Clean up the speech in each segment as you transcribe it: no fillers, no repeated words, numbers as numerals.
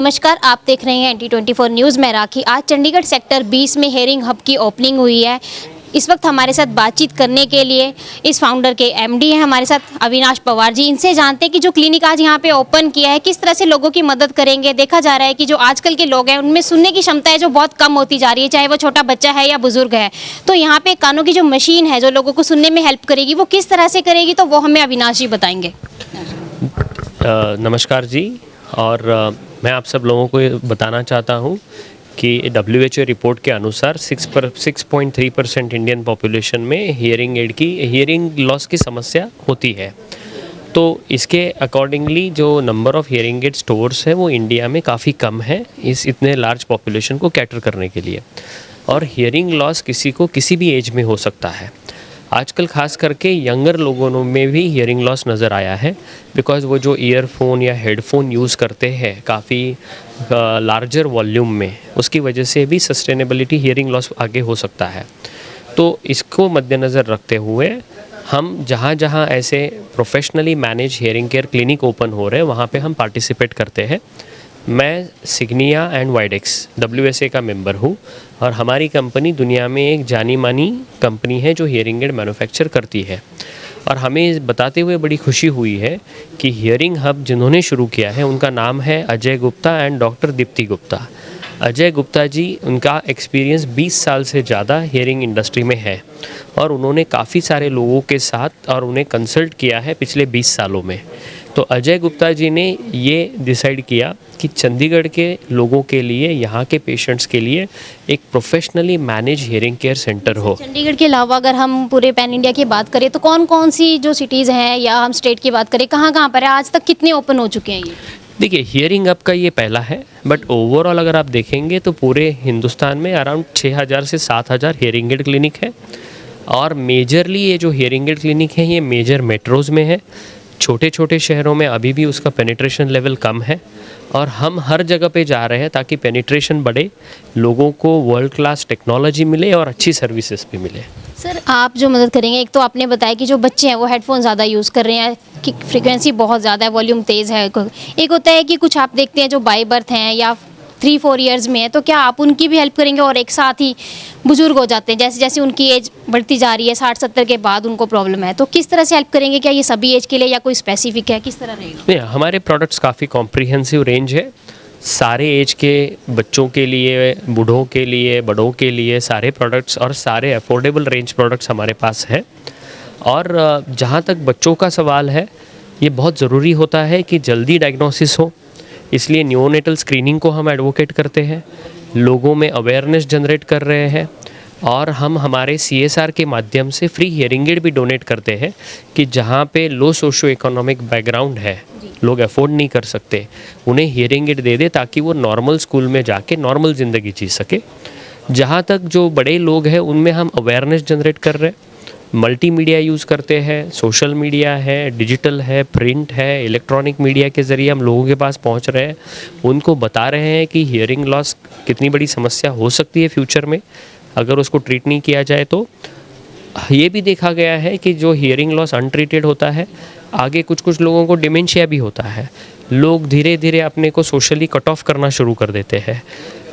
नमस्कार, आप देख रहे हैं NT24 न्यूज़। मैं राखी। आज चंडीगढ़ सेक्टर 20 में हेयरिंग हब की ओपनिंग हुई है। इस वक्त हमारे साथ बातचीत करने के लिए इस फाउंडर के MD हैं हमारे साथ अविनाश पवार जी। इनसे जानते हैं कि जो क्लिनिक आज यहाँ पे ओपन किया है किस तरह से लोगों की मदद करेंगे। देखा जा रहा है कि जो आजकल के लोग हैं उनमें सुनने की क्षमता है जो बहुत कम होती जा रही है, चाहे वो छोटा बच्चा है या बुजुर्ग है। तो यहाँ पे कानों की जो मशीन है जो लोगों को सुनने में हेल्प करेगी, वो किस तरह से करेगी, तो वो हमें अविनाश जी बताएंगे। नमस्कार जी। और मैं आप सब लोगों को ये बताना चाहता हूँ कि WHO रिपोर्ट के अनुसार 6.3% इंडियन पॉपुलेशन में हियरिंग लॉस की समस्या होती है। तो इसके अकॉर्डिंगली जो number of hearing aid stores है वो इंडिया में काफ़ी कम है इस इतने लार्ज पॉपुलेशन को कैटर करने के लिए। और हियरिंग लॉस किसी को किसी भी एज में हो सकता है। आजकल खास करके यंगर लोगों में भी हियरिंग लॉस नज़र आया है, बिकॉज़ वो जो ईयरफोन या हेडफोन यूज़ करते हैं काफ़ी लार्जर वॉल्यूम में, उसकी वजह से भी सस्टेनेबिलिटी हियरिंग लॉस आगे हो सकता है। तो इसको मद्देनज़र रखते हुए हम जहाँ जहाँ ऐसे professionally manage hearing care clinic open हो रहे हैं वहाँ पे हम पार्टिसिपेट करते हैं। मैं सिग्निया एंड वाइडेक्स WSA का मेंबर हूँ और हमारी कंपनी दुनिया में एक जानी मानी कंपनी है जो हियरिंग एड मैन्युफैक्चर करती है। और हमें बताते हुए बड़ी खुशी हुई है कि हियरिंग हब जिन्होंने शुरू किया है उनका नाम है अजय गुप्ता एंड डॉक्टर दीप्ति गुप्ता। अजय गुप्ता जी, उनका एक्सपीरियंस 20 साल से ज़्यादा हियरिंग इंडस्ट्री में है और उन्होंने काफ़ी सारे लोगों के साथ और उन्हें कंसल्ट किया है पिछले 20 सालों में। तो अजय गुप्ता जी ने ये डिसाइड किया कि चंडीगढ़ के लोगों के लिए, यहाँ के पेशेंट्स के लिए एक professionally manage hearing care centre हो। चंडीगढ़ के अलावा अगर हम पूरे पैन इंडिया की बात करें तो कौन कौन सी जो सिटीज़ हैं, या हम स्टेट की बात करें, कहाँ कहाँ पर है, आज तक कितने ओपन हो चुके हैं ये? देखिए, हियरिंग हब का ये पहला है, बट ओवरऑल अगर आप देखेंगे तो पूरे हिंदुस्तान में अराउंड 6000 से 7000 हियरिंग एड क्लिनिक है। और मेजरली ये जो हियरिंग एड क्लिनिक है ये मेजर मेट्रोज़ में है। छोटे छोटे शहरों में अभी भी उसका पेनिट्रेशन लेवल कम है और हम हर जगह पे जा रहे हैं ताकि पेनिट्रेशन बढ़े, लोगों को वर्ल्ड क्लास टेक्नोलॉजी मिले और अच्छी सर्विसेज भी मिले। सर, आप जो मदद करेंगे, एक तो आपने बताया कि जो बच्चे हैं वो हेडफोन ज़्यादा यूज़ कर रहे हैं, कि फ्रीक्वेंसी बहुत ज़्यादा है, वॉल्यूम तेज़ है। एक होता है कि कुछ आप देखते हैं जो बाई बर्थ हैं या 3-4 ईयर्स में है, तो क्या आप उनकी भी हेल्प करेंगे? और एक साथ ही बुजुर्ग हो जाते हैं, जैसे जैसे उनकी एज बढ़ती जा रही है, 60-70 के बाद उनको प्रॉब्लम है, तो किस तरह से हेल्प करेंगे? क्या ये सभी एज के लिए या कोई स्पेसिफिक है, किस तरह रहेगा? नहीं, हमारे प्रोडक्ट्स काफ़ी कॉम्प्रिहेंसिव रेंज है। सारे एज के बच्चों के लिए, बूढ़ों के लिए, बड़ों के लिए सारे प्रोडक्ट्स और सारे अफोर्डेबल रेंज प्रोडक्ट्स हमारे पास है। और जहाँ तक बच्चों का सवाल है, ये बहुत ज़रूरी होता है कि जल्दी डायग्नोसिस हो, इसलिए न्यूनेटल स्क्रीनिंग को हम एडवोकेट करते हैं, लोगों में अवेयरनेस जनरेट कर रहे हैं। और हम हमारे CSR के माध्यम से फ्री हियरिंग एड भी डोनेट करते हैं कि जहाँ पे लो सोशो इकोनॉमिक बैकग्राउंड है, लोग अफोर्ड नहीं कर सकते, उन्हें हियरिंग एड दे दे ताकि वो नॉर्मल स्कूल में जाके नॉर्मल ज़िंदगी जी सके। जहाँ तक जो बड़े लोग हैं उनमें हम अवेयरनेस जनरेट कर रहे हैं, मल्टीमीडिया यूज़ करते हैं, सोशल मीडिया है, डिजिटल है, प्रिंट है, इलेक्ट्रॉनिक मीडिया के ज़रिए हम लोगों के पास पहुंच रहे हैं, उनको बता रहे हैं कि हियरिंग लॉस कितनी बड़ी समस्या हो सकती है फ्यूचर में अगर उसको ट्रीट नहीं किया जाए। तो ये भी देखा गया है कि जो हियरिंग लॉस अनट्रीटेड होता है, आगे कुछ कुछ लोगों को डिमेंशिया भी होता है। लोग धीरे धीरे अपने को सोशली कट ऑफ करना शुरू कर देते हैं,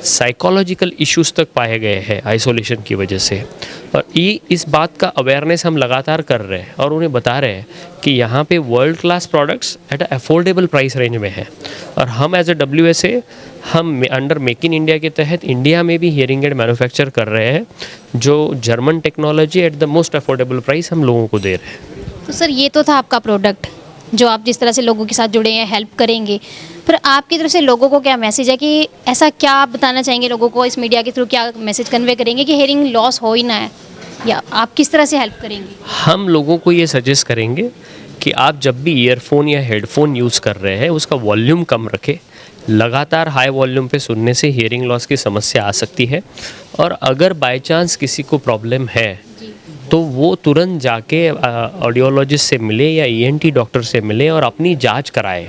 साइकोलॉजिकल इश्यूज़ तक पाए गए हैं आइसोलेशन की वजह से। और ये इस बात का अवेयरनेस हम लगातार कर रहे हैं और उन्हें बता रहे हैं कि यहाँ पे world class products at affordable price range में है। और हम एज ए WSA हम अंडर मेक इन इंडिया के तहत इंडिया में भी हियरिंग एड मैन्युफैक्चर कर रहे हैं, जो German technology at the most affordable price हम लोगों को दे रहे हैं। तो सर, ये तो था आपका प्रोडक्ट जो आप जिस तरह से लोगों के साथ जुड़े हैं, हेल्प करेंगे। फिर आपकी तरफ से लोगों को क्या मैसेज है, कि ऐसा क्या आप बताना चाहेंगे लोगों को, इस मीडिया के थ्रू क्या मैसेज कन्वे करेंगे कि हियरिंग लॉस हो ही ना है, या आप किस तरह से हेल्प करेंगे? हम लोगों को ये सजेस्ट करेंगे कि आप जब भी ईयरफोन या हेडफोन यूज़ कर रहे हैं उसका वॉल्यूम कम रखें। लगातार हाई वॉल्यूम पे सुनने से हियरिंग लॉस की समस्या आ सकती है। और अगर बाय चांस किसी को प्रॉब्लम है तो वो तुरंत जाके ऑडियोलॉजिस्ट से मिले या ENT डॉक्टर से मिले और अपनी जांच कराए,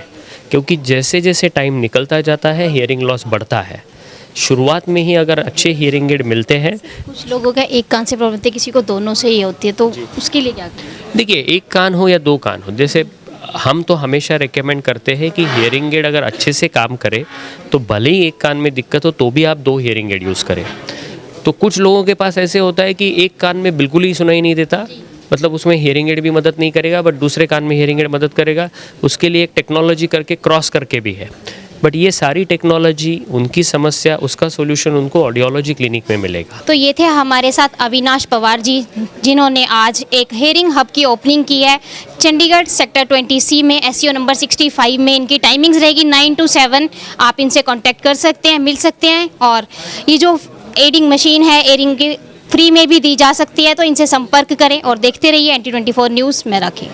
क्योंकि जैसे जैसे टाइम निकलता जाता है हियरिंग लॉस बढ़ता है। शुरुआत में ही अगर अच्छे हियरिंग एड मिलते हैं, कुछ लोगों का एक कान से प्रॉब्लम होती है, किसी को दोनों से ही होती है, तो उसके लिए क्या करें? देखिए, एक कान हो या दो कान हो, जैसे हम तो हमेशा रेकमेंड करते हैं कि हियरिंग एड अगर अच्छे से काम करे तो भले ही एक कान में दिक्कत हो तो भी आप 2 हियरिंग एड यूज़ करें। तो कुछ लोगों के पास ऐसे होता है कि एक कान में बिल्कुल ही सुनाई नहीं देता, मतलब उसमें हियरिंग एड भी मदद नहीं करेगा बट दूसरे कान में हियरिंग एड मदद करेगा। उसके लिए एक टेक्नोलॉजी करके क्रॉस करके भी है, बट ये सारी टेक्नोलॉजी, उनकी समस्या, उसका सॉल्यूशन उनको ऑडियोलॉजी क्लिनिक में मिलेगा। तो ये थे हमारे साथ अविनाश पवार जी, जिन्होंने आज एक हेयरिंग हब की ओपनिंग की है चंडीगढ़ सेक्टर 20C में। SEO नंबर 65 में इनकी टाइमिंग्स रहेगी 9 to 7। आप इनसे कांटेक्ट कर सकते हैं, मिल सकते हैं। और ये जो एडिंग मशीन है, एयरिंग की फ्री में भी दी जा सकती है, तो इनसे संपर्क करें और देखते रहिए NT24 न्यूज़। मैं राखी।